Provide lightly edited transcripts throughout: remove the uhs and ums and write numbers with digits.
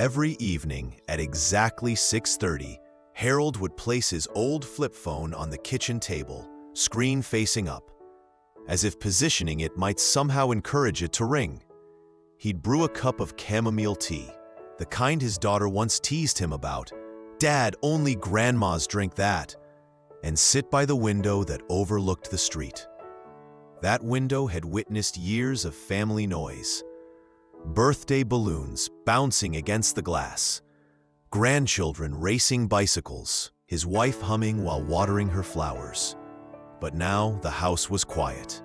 Every evening at exactly 6:30, Harold would place his old flip phone on the kitchen table, screen facing up, as if positioning it might somehow encourage it to ring. He'd brew a cup of chamomile tea, the kind his daughter once teased him about. "Dad, only grandmas drink that," and sit by the window that overlooked the street. That window had witnessed years of family noise. Birthday balloons bouncing against the glass, grandchildren racing bicycles, his wife humming while watering her flowers. But now the house was quiet,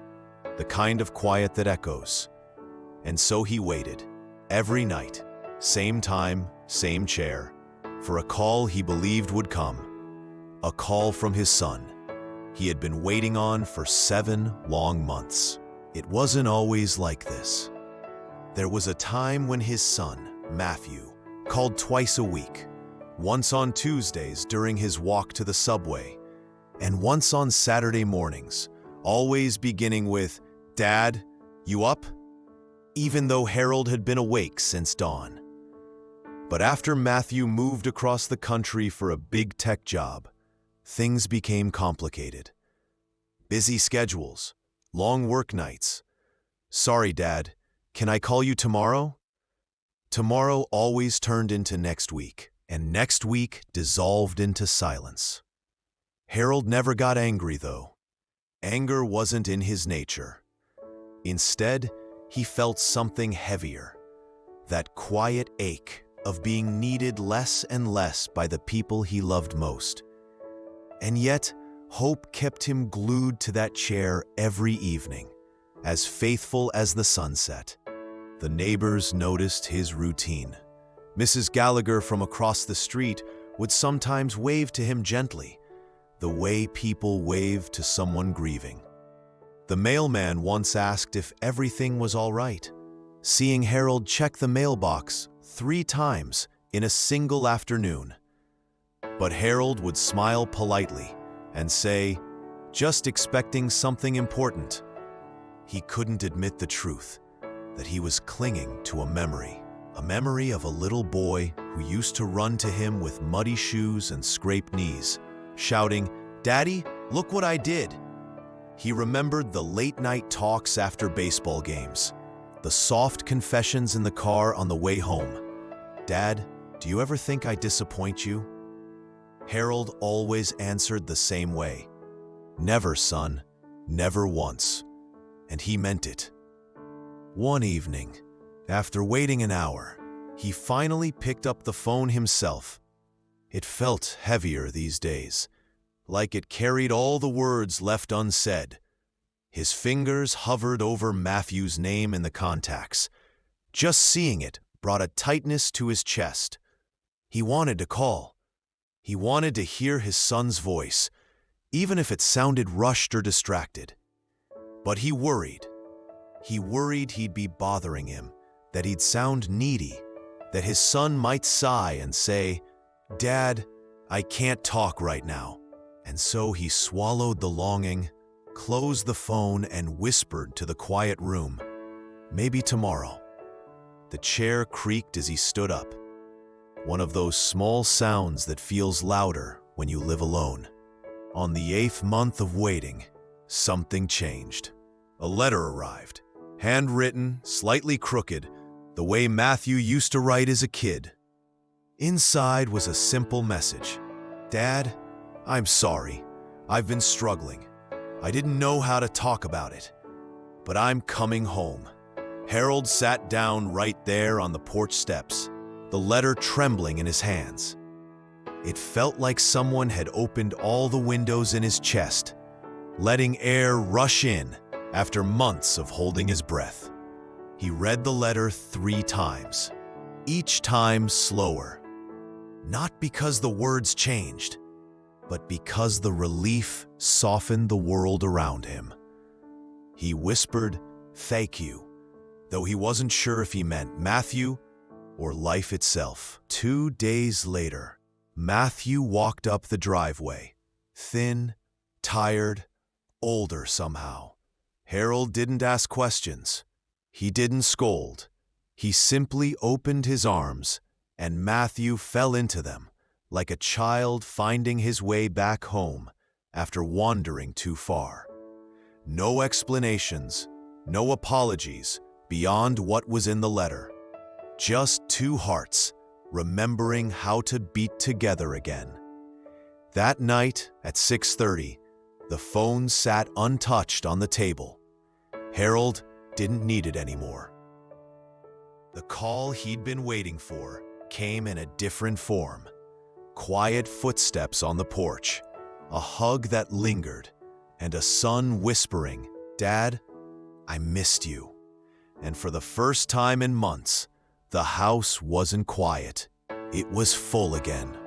the kind of quiet that echoes. And so he waited, every night, same time, same chair, for a call he believed would come. A call from his son. He had been waiting on for 7 long months. It wasn't always like this. There was a time when his son, Matthew, called twice a week, once on Tuesdays during his walk to the subway, and once on Saturday mornings, always beginning with, "Dad, you up?" Even though Harold had been awake since dawn. But after Matthew moved across the country for a big tech job, things became complicated. Busy schedules, long work nights. "Sorry, Dad, can I call you tomorrow?" Tomorrow always turned into next week, and next week dissolved into silence. Harold never got angry, though. Anger wasn't in his nature. Instead, he felt something heavier, that quiet ache of being needed less and less by the people he loved most. And yet, hope kept him glued to that chair every evening, as faithful as the sunset. The neighbors noticed his routine. Mrs. Gallagher from across the street would sometimes wave to him gently, the way people wave to someone grieving. The mailman once asked if everything was all right, seeing Harold check the mailbox 3 times in a single afternoon. But Harold would smile politely and say, "Just expecting something important." He couldn't admit the truth, that he was clinging to a memory of a little boy who used to run to him with muddy shoes and scraped knees, shouting, "Daddy, look what I did." He remembered the late-night talks after baseball games, the soft confessions in the car on the way home. "Dad, do you ever think I disappoint you?" Harold always answered the same way. "Never, son, never once." And he meant it. One evening, after waiting an hour, he finally picked up the phone himself. It felt heavier these days, like it carried all the words left unsaid. His fingers hovered over Matthew's name in the contacts. Just seeing it brought a tightness to his chest. He wanted to call. He wanted to hear his son's voice, even if it sounded rushed or distracted. But he worried. He worried he'd be bothering him, that he'd sound needy, that his son might sigh and say, "Dad, I can't talk right now." And so he swallowed the longing, closed the phone, and whispered to the quiet room, "Maybe tomorrow." The chair creaked as he stood up. One of those small sounds that feels louder when you live alone. On the 8th month of waiting, something changed. A letter arrived, handwritten, slightly crooked, the way Matthew used to write as a kid. Inside was a simple message. "Dad, I'm sorry. I've been struggling. I didn't know how to talk about it. But I'm coming home." Harold sat down right there on the porch steps, the letter trembling in his hands. It felt like someone had opened all the windows in his chest, letting air rush in after months of holding his breath. He read the letter 3 times, each time slower. Not because the words changed, but because the relief softened the world around him. He whispered, "Thank you," though he wasn't sure if he meant Matthew or life itself. 2 days later, Matthew walked up the driveway, thin, tired, older somehow. Harold didn't ask questions. He didn't scold. He simply opened his arms and Matthew fell into them, like a child finding his way back home after wandering too far. No explanations, no apologies beyond what was in the letter. Just two hearts remembering how to beat together again. That night at 6:30, the phone sat untouched on the table. Harold didn't need it anymore. The call he'd been waiting for came in a different form. Quiet footsteps on the porch, a hug that lingered, and a son whispering, "Dad, I missed you." And for the first time in months, the house wasn't quiet. It was full again.